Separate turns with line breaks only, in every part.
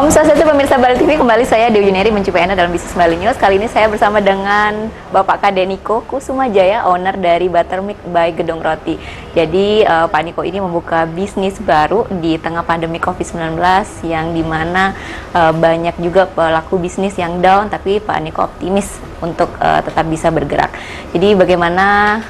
Om Swastiastu pemirsa Bali TV, kembali saya Dewi Juneri menjumpai Anda dalam Bisnis Bali News. Kali ini saya bersama dengan Bapak Kade Niko Kusumajaya, owner dari Buttermilk by Gedong Roti. Jadi Pak Niko ini membuka bisnis baru di tengah pandemi COVID-19 yang dimana banyak juga pelaku bisnis yang down, tapi Pak Niko optimis untuk tetap bisa bergerak. Jadi bagaimana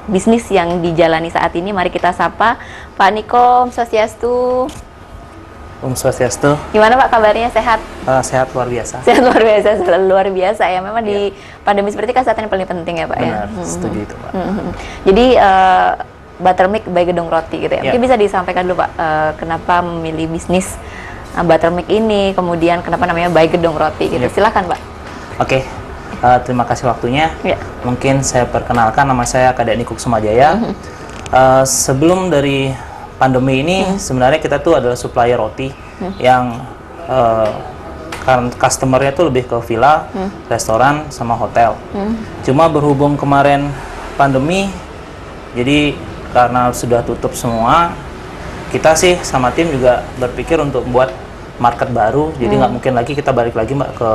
bisnis yang dijalani saat ini? Mari kita sapa Pak Niko. Om Swastiastu.
Om Swastiastu.
Gimana Pak kabarnya, sehat?
Sehat luar biasa.
Sehat luar biasa, selalu luar biasa ya. Memang di pandemi seperti kesehatan yang paling penting ya Pak.
Benar,
ya.
setuju itu Pak.
Jadi Buttermilk by Gedong Roti gitu ya. Mungkin bisa disampaikan dulu Pak, kenapa memilih bisnis Buttermilk ini, kemudian kenapa namanya by Gedong Roti gitu. Silakan Pak.
Oke. Terima kasih waktunya. Mungkin saya perkenalkan, nama saya Kade Niko Kusumajaya. Sebelum dari pandemi ini sebenarnya kita tuh adalah supplier roti yang customernya tuh lebih ke villa, restoran, sama hotel. Cuma berhubung kemarin pandemi, jadi karena sudah tutup semua, kita sih sama tim juga berpikir untuk buat market baru. Jadi nggak mungkin lagi kita balik lagi Mbak ke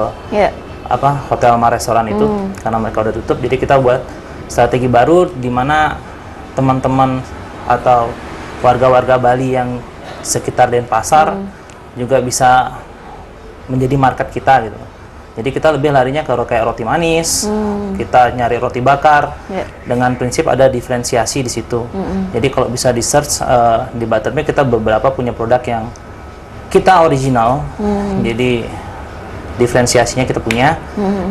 hotel sama restoran itu karena mereka udah tutup. Jadi kita buat strategi baru di mana teman-teman atau warga-warga Bali yang sekitar Denpasar juga bisa menjadi market kita gitu. Jadi kita lebih larinya ke kayak roti manis, kita nyari roti bakar dengan prinsip ada diferensiasi di situ. Jadi kalau bisa di search di Buttermilk, kita beberapa punya produk yang kita original. Jadi diferensiasinya kita punya.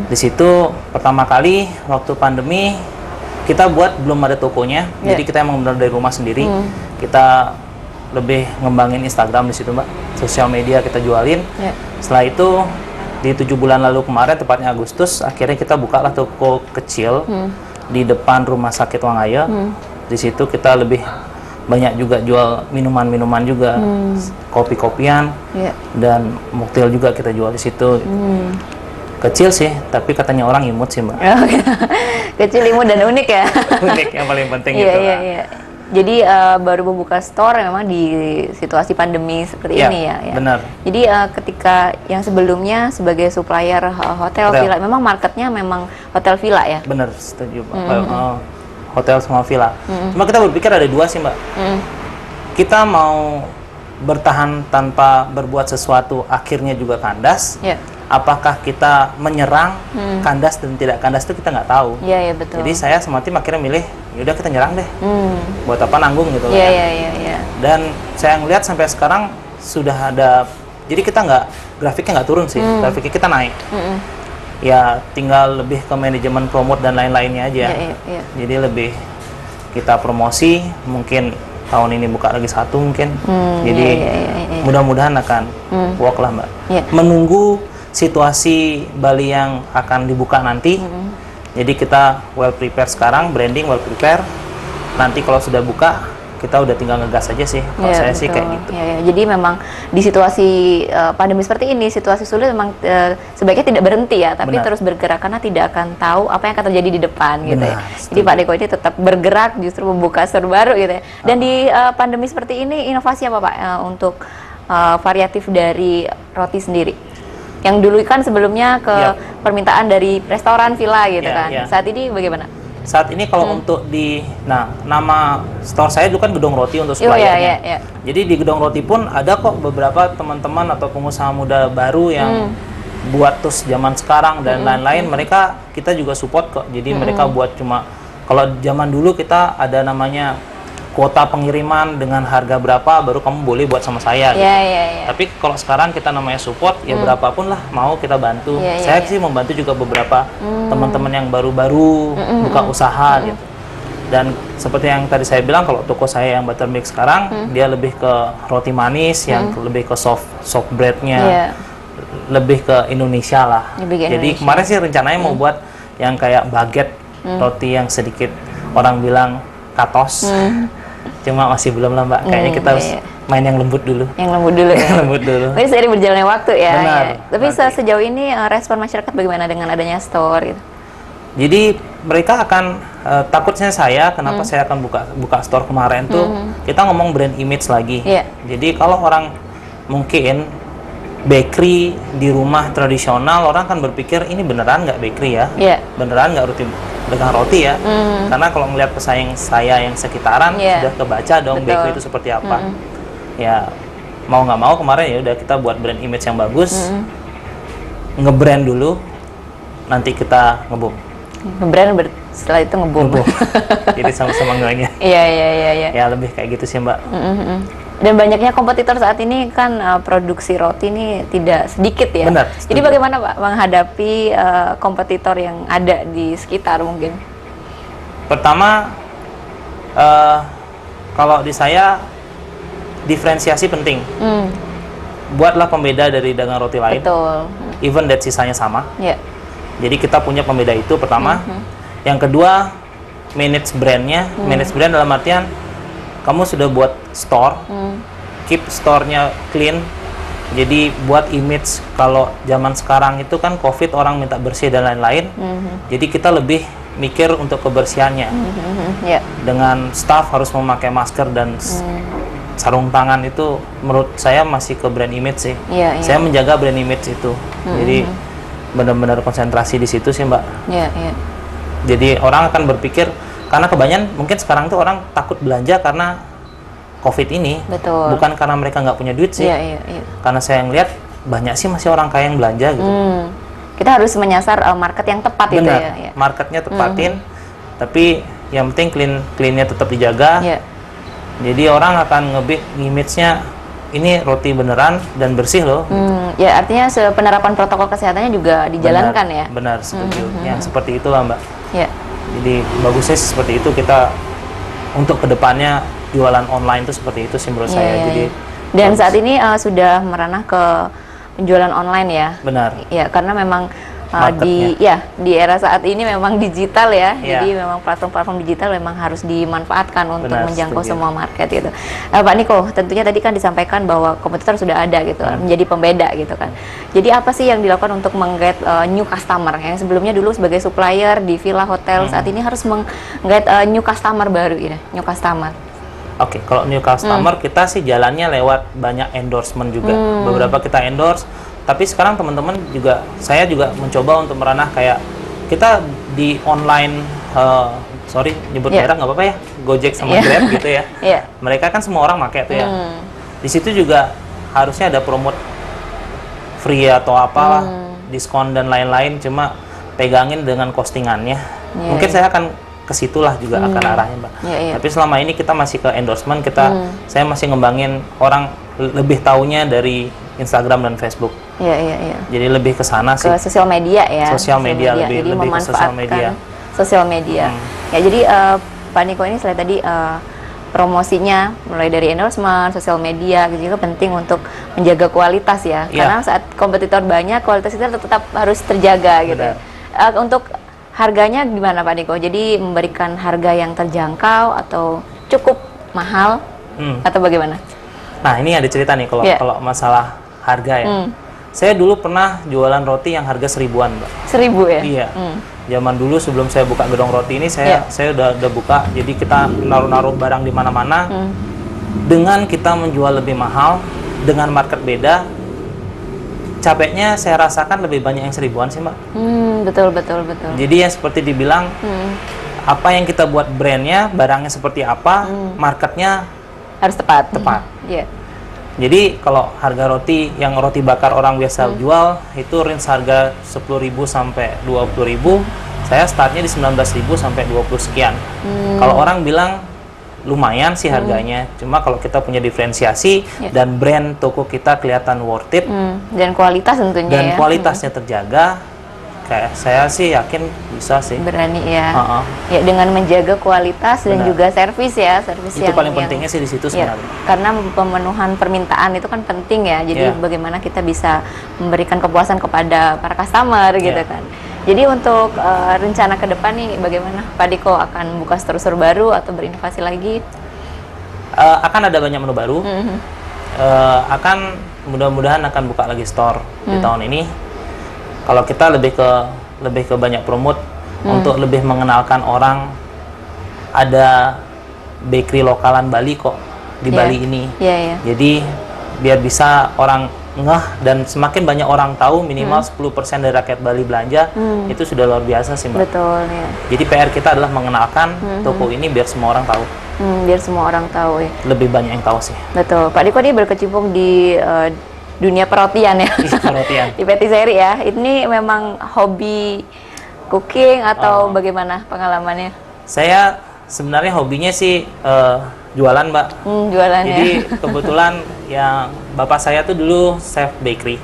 Di situ pertama kali waktu pandemi kita buat belum ada tokonya, jadi kita emang benar dari rumah sendiri. Kita lebih ngembangin Instagram di situ Mbak, sosial media kita jualin. Setelah itu di 7 bulan lalu kemarin, tepatnya Agustus, akhirnya kita bukalah toko kecil di depan Rumah Sakit Wangaya. Di situ kita lebih banyak juga jual minuman-minuman juga, kopi-kopian, dan mocktail juga kita jual di situ. Kecil sih, tapi katanya orang imut sih Mbak.
Kecil, imut, dan unik ya.
Unik, yang paling penting itu.
Iya. Jadi baru membuka store memang di situasi pandemi seperti ini ya.
Benar.
Jadi ketika yang sebelumnya sebagai supplier hotel villa, memang marketnya memang hotel villa ya.
Benar, setuju Mbak. Hotel sama villa. Cuma kita berpikir ada dua sih Mbak. Kita mau bertahan tanpa berbuat sesuatu akhirnya juga kandas. Apakah kita menyerang, kandas dan tidak kandas itu kita nggak tahu.
Iya, betul.
Jadi saya sama tim akhirnya milih, yaudah kita nyerang deh. Buat apa nanggung gitu.
Iya.
Dan saya ngelihat sampai sekarang sudah ada, jadi kita grafiknya nggak turun sih, grafiknya kita naik. Ya tinggal lebih ke manajemen promote dan lain-lainnya aja. Jadi lebih kita promosi, mungkin tahun ini buka lagi satu mungkin. Jadi mudah-mudahan akan work lah Mbak. Menunggu situasi Bali yang akan dibuka nanti. Jadi kita well prepare sekarang, branding well prepare. Nanti kalau sudah buka, kita udah tinggal ngegas aja sih. Kalau saya sih kayak gitu.
Jadi memang di situasi pandemi seperti ini, situasi sulit, memang sebaiknya tidak berhenti ya, tapi terus bergerak karena tidak akan tahu apa yang akan terjadi di depan gitu ya. Jadi Pak Niko ini tetap bergerak, justru membuka store baru gitu ya. Dan di pandemi seperti ini, inovasi apa Pak untuk variatif dari roti sendiri? Yang dulu kan sebelumnya ke permintaan dari restoran, villa gitu kan. Saat ini bagaimana?
Saat ini kalau untuk nama store saya dulu kan Gedong Roti untuk suppliernya. Jadi di Gedong Roti pun ada kok beberapa teman-teman atau pengusaha muda baru yang buat terus zaman sekarang dan lain-lain. Mereka kita juga support kok. Jadi mereka buat cuma, kalau zaman dulu kita ada namanya kuota pengiriman dengan harga berapa baru kamu boleh buat sama saya. Tapi kalau sekarang kita namanya support, ya berapapun lah mau kita bantu. Saya sih membantu juga beberapa teman-teman yang baru-baru buka usaha gitu. Dan seperti yang tadi saya bilang, kalau toko saya yang Buttermilk sekarang, dia lebih ke roti manis, yang lebih ke soft breadnya, lebih ke Indonesia lah. Jadi kemarin sih rencananya mau buat yang kayak baguette, roti yang sedikit orang bilang katos. Cuma masih belum lah Mbak, kayaknya kita harus main yang lembut dulu.
Yang lembut dulu ya?
Lembut dulu.
Tapi seiring berjalannya waktu ya.
Benar.
Tapi sejauh ini respon masyarakat bagaimana dengan adanya store gitu?
Jadi mereka akan, takutnya saya, kenapa saya akan buka store kemarin tuh, kita ngomong brand image lagi. Jadi kalau orang mungkin bakery di rumah tradisional, orang kan berpikir ini beneran nggak bakery ya,
Iya.
beneran nggak dagang roti ya. Karena kalau melihat pesaing saya yang sekitaran
Iya.
sudah kebaca dong
Betul.
bakery itu seperti apa. Ya mau nggak mau kemarin ya udah kita buat brand image yang bagus, nge-brand dulu, nanti kita nge-boom.
Nge-brand setelah itu nge-boom.
Jadi sama-sama ngelengnya.
Iya, iya, iya, iya.
Ya lebih kayak gitu sih Mbak.
Dan banyaknya kompetitor saat ini kan produksi roti ini tidak sedikit ya.
Benar,
Jadi
setuju.
bagaimana Pak menghadapi kompetitor yang ada di sekitar mungkin?
Pertama, kalau di saya diferensiasi penting. Buatlah pembeda dari dagang roti lain,
Betul.
even that sisanya sama.
Ya.
Jadi kita punya pembeda itu pertama. Yang kedua, manage brandnya. Manage brand dalam artian kamu sudah buat store, keep store-nya clean. Jadi buat image, kalau zaman sekarang itu kan COVID orang minta bersih dan lain-lain. Jadi kita lebih mikir untuk kebersihannya.
Ya.
Dengan staff harus memakai masker dan sarung tangan, itu menurut saya masih ke brand image sih.
Iya, iya.
Saya menjaga brand image itu. Jadi benar-benar konsentrasi di situ sih Mbak.
Iya, iya.
Jadi orang akan berpikir, karena kebanyakan mungkin sekarang tuh orang takut belanja karena COVID ini.
Betul.
Bukan karena mereka nggak punya duit sih.
Iya, iya, iya.
Karena saya ngeliat banyak sih masih orang kaya yang belanja gitu.
Kita harus menyasar market yang tepat itu
Benar,
ya. Ya.
marketnya tepatin, tapi yang penting cleannya tetap dijaga.
Iya.
Jadi orang akan image-nya ini roti beneran dan bersih loh.
Ya artinya penerapan protokol kesehatannya juga dijalankan ya.
Benar, setuju. Yang seperti itulah Mbak.
Ya.
Jadi bagusnya seperti itu, kita untuk kedepannya jualan online itu seperti itu sih menurut saya.
Iya,
Jadi
iya. Dan
bagus.
saat ini sudah meranah ke penjualan online ya.
Benar.
Ya, karena memang
Marketnya.
di era saat ini memang digital ya.
Iya.
Jadi memang platform-platform digital memang harus dimanfaatkan untuk
Benar,
menjangkau
setuju.
semua market gitu. Pak Niko, tentunya tadi kan disampaikan bahwa kompetitor sudah ada gitu, menjadi pembeda gitu kan. Jadi apa sih yang dilakukan untuk meng-get new customer? Yang sebelumnya dulu sebagai supplier di villa hotel, saat ini harus meng-get new customer baru ya, new customer.
Oke, kalau new customer kita sih jalannya lewat banyak endorsement juga. Beberapa kita endorse, tapi sekarang teman-teman juga, saya juga mencoba untuk meranah kayak kita di online, sorry nyebut
Yeah.
merek nggak apa-apa ya, Gojek sama
Yeah.
Grab gitu ya.
Iya.
Mereka kan semua orang pakai tuh ya. Di situ juga harusnya ada promote free atau apalah, diskon dan lain-lain. Cuma pegangin dengan postingannya.
Iya,
Mungkin
iya.
saya akan ke situlah juga akan arahnya, Mbak.
Iya, iya.
Tapi selama ini kita masih ke endorsement, saya masih ngembangin orang lebih taunya dari Instagram dan Facebook.
Iya, iya, iya.
Jadi lebih ke sana sih.
Ke sosial media ya.
Sosial media,
jadi
lebih ke
memanfaatkan
sosial media.
sosial media. Ya jadi Pak Niko ini selain tadi promosinya mulai dari endorsement, sosial media gitu juga penting untuk menjaga kualitas ya.
Iya.
Karena saat kompetitor banyak, kualitas itu tetap harus terjaga gitu.
Benar.
Untuk harganya gimana Pak Niko? Jadi memberikan harga yang terjangkau atau cukup mahal atau bagaimana?
Nah, ini ada cerita nih kalau
Iya.
kalau masalah harga ya. Saya dulu pernah jualan roti yang harga 1000-an, Mbak.
1000 ya?
Iya. Zaman dulu sebelum saya buka gedung roti ini,
Iya.
saya udah buka. Jadi kita naruh-naruh barang di mana-mana. Dengan kita menjual lebih mahal dengan market beda, capeknya saya rasakan lebih banyak yang 1000-an sih, Mbak.
Betul, betul, betul.
Jadi ya seperti dibilang, apa yang kita buat brandnya, barangnya seperti apa, marketnya
Harus tepat.
tepat.
Iya.
Jadi kalau harga roti yang roti bakar orang biasa jual itu range harga 10.000 sampai 20.000, saya startnya di 19.000 sampai 20 sekian. Kalau orang bilang lumayan sih harganya, cuma kalau kita punya diferensiasi dan brand toko kita kelihatan worth it
Dan kualitas tentunya
dan
ya.
kualitasnya terjaga, kayak saya sih yakin bisa sih.
Berani ya.
Heeh.
Ya dengan menjaga kualitas dan
Benar.
juga servis ya, servis
Itu paling pentingnya sih di situ
ya,
sebenarnya.
karena pemenuhan permintaan itu kan penting ya. Jadi
Iya.
bagaimana kita bisa memberikan kepuasan kepada para customer gitu
Iya.
kan. Jadi untuk rencana ke depan nih bagaimana Pak Diko akan buka store-store baru atau berinovasi lagi?
Akan ada banyak menu baru. Akan mudah-mudahan akan buka lagi store di tahun ini. Kalau kita lebih ke banyak promote untuk lebih mengenalkan orang, ada bakery lokalan Bali kok di
Iya.
Bali ini.
Iya, iya.
Jadi biar bisa orang ngeh dan semakin banyak orang tahu, minimal 10% dari rakyat Bali belanja, itu sudah luar biasa sih, Mbak.
Betul ya.
Jadi PR kita adalah mengenalkan toko ini biar semua orang tahu.
Biar semua orang tahu ya.
Lebih banyak yang tahu sih.
Betul. Pak Diko ini berkecimpung di dunia perotian ya.
Perotian.
Di patisserie ya. Ini memang hobi cooking atau bagaimana pengalamannya?
Saya sebenarnya hobinya sih jualan, Mbak.
Jualan ya.
Jadi kebetulan yang bapak saya tuh dulu chef bakery.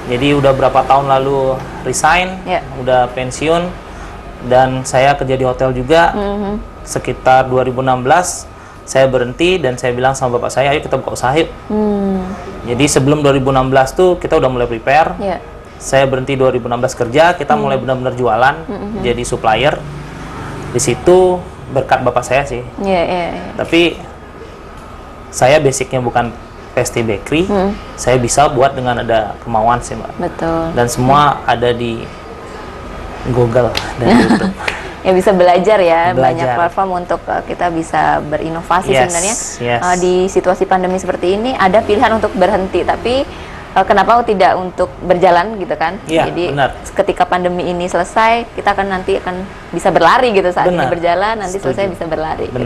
Jadi udah berapa tahun lalu resign, udah pensiun, dan saya kerja di hotel juga. Sekitar 2016 saya berhenti dan saya bilang sama bapak saya, ayo kita buka usaha yuk. Jadi sebelum 2016 tuh kita udah mulai prepare. Saya berhenti 2016 kerja, kita mulai benar-benar jualan, jadi supplier. Di situ berkat bapak saya sih. Tapi saya basicnya bukan pastry bakery, saya bisa buat dengan ada kemauan sih, Mbak.
Betul.
Dan semua ada di Google dan YouTube.
Ya bisa belajar ya, banyak platform untuk kita bisa berinovasi sebenarnya. Di situasi pandemi seperti ini ada pilihan untuk berhenti, tapi kenapa tidak untuk berjalan gitu kan? Jadi ketika pandemi ini selesai, kita nanti akan bisa berlari gitu, saat ini berjalan, nanti selesai bisa berlari. Gitu.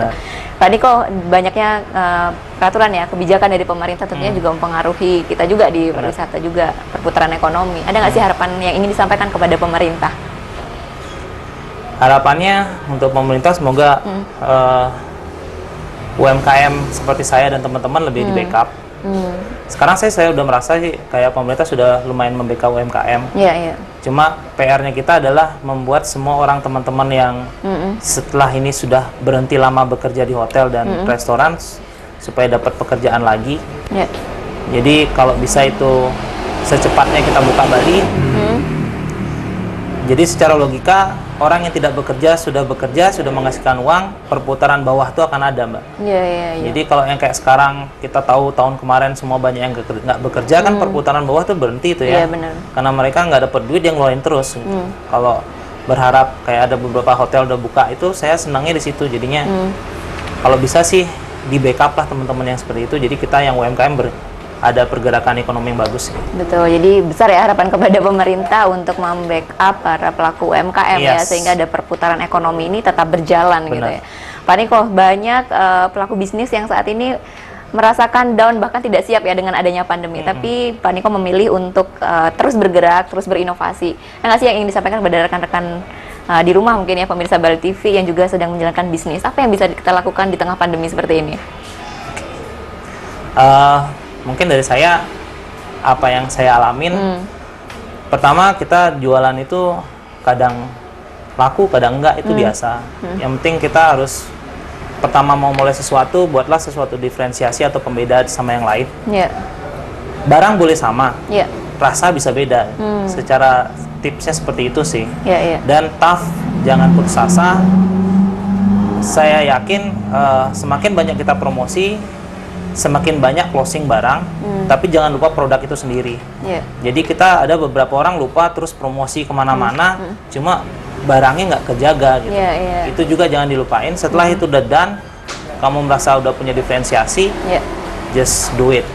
Pak Diko, banyaknya peraturan ya, kebijakan dari pemerintah tentunya juga mempengaruhi kita juga di pariwisata juga, perputaran ekonomi. Ada nggak sih harapan yang ingin disampaikan kepada pemerintah?
Harapannya untuk pemerintah semoga UMKM seperti saya dan teman-teman lebih di backup. Sekarang saya udah merasa sih kayak pemerintah sudah lumayan membackup UMKM. Cuma PR-nya kita adalah membuat semua orang teman-teman yang setelah ini sudah berhenti lama bekerja di hotel dan restoran supaya dapat pekerjaan lagi. Jadi kalau bisa itu secepatnya kita buka Bali. Jadi secara logika orang yang tidak bekerja, sudah menghasilkan uang, perputaran bawah itu akan ada, Mbak. Jadi kalau yang kayak sekarang kita tahu tahun kemarin semua banyak yang nggak bekerja, kan perputaran bawah tuh berhenti itu ya. Karena mereka nggak dapat duit, yang ngeluarin terus. Kalau berharap kayak ada beberapa hotel udah buka, itu saya senangnya di situ. Jadinya kalau bisa sih di backup lah teman-teman yang seperti itu. Jadi kita yang UMKM ada pergerakan ekonomi yang bagus. Betul,
jadi besar ya harapan kepada pemerintah untuk membackup para pelaku UMKM ya, sehingga ada perputaran ekonomi ini tetap berjalan gitu ya. Pak Niko, banyak pelaku bisnis yang saat ini merasakan down, bahkan tidak siap ya dengan adanya pandemi. Tapi Pak Niko memilih untuk terus bergerak, terus berinovasi. Yang sih yang ingin disampaikan kepada rekan-rekan di rumah mungkin ya, pemirsa Bali TV yang juga sedang menjalankan bisnis, apa yang bisa kita lakukan di tengah pandemi seperti ini?
Mungkin dari saya, apa yang saya alamin, pertama kita jualan itu kadang laku, kadang enggak, itu biasa. Yang penting kita harus, pertama mau mulai sesuatu, buatlah sesuatu diferensiasi atau pembeda sama yang lain. Barang boleh sama, rasa bisa beda. Secara tipsnya seperti itu sih. Dan tough, jangan putus asa. Saya yakin semakin banyak kita promosi, semakin banyak closing barang, tapi jangan lupa produk itu sendiri. Jadi kita ada beberapa orang lupa terus promosi kemana-mana, cuma barangnya nggak kejaga gitu. Itu juga jangan dilupain. Setelah itu udah done, kamu merasa udah punya diferensiasi, just do it.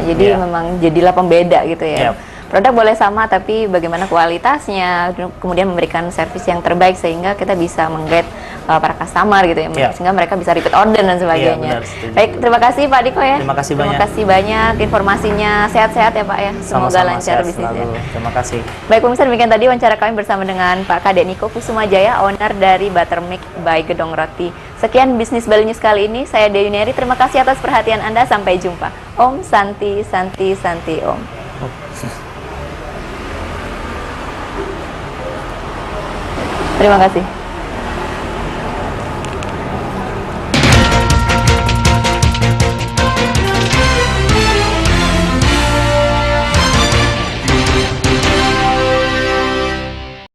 Jadi memang jadilah pembeda gitu ya. Produk boleh sama, tapi bagaimana kualitasnya, kemudian memberikan servis yang terbaik sehingga kita bisa menggait para customer gitu ya, sehingga mereka bisa repeat order dan sebagainya. Baik, terima kasih Pak Diko ya.
Terima kasih
banyak informasinya, sehat-sehat ya Pak ya. Semoga lancar bisnisnya.
Terima kasih.
Baik pemirsa, demikian tadi wawancara kami bersama dengan Pak Deniko Kusumajaya, owner dari Buttermilk by Gedong Roti. Sekian bisnis Bali News kali ini. Saya Dewi Neri. Terima kasih atas perhatian Anda. Sampai jumpa. Om Santi Santi Santi Om. Terima kasih.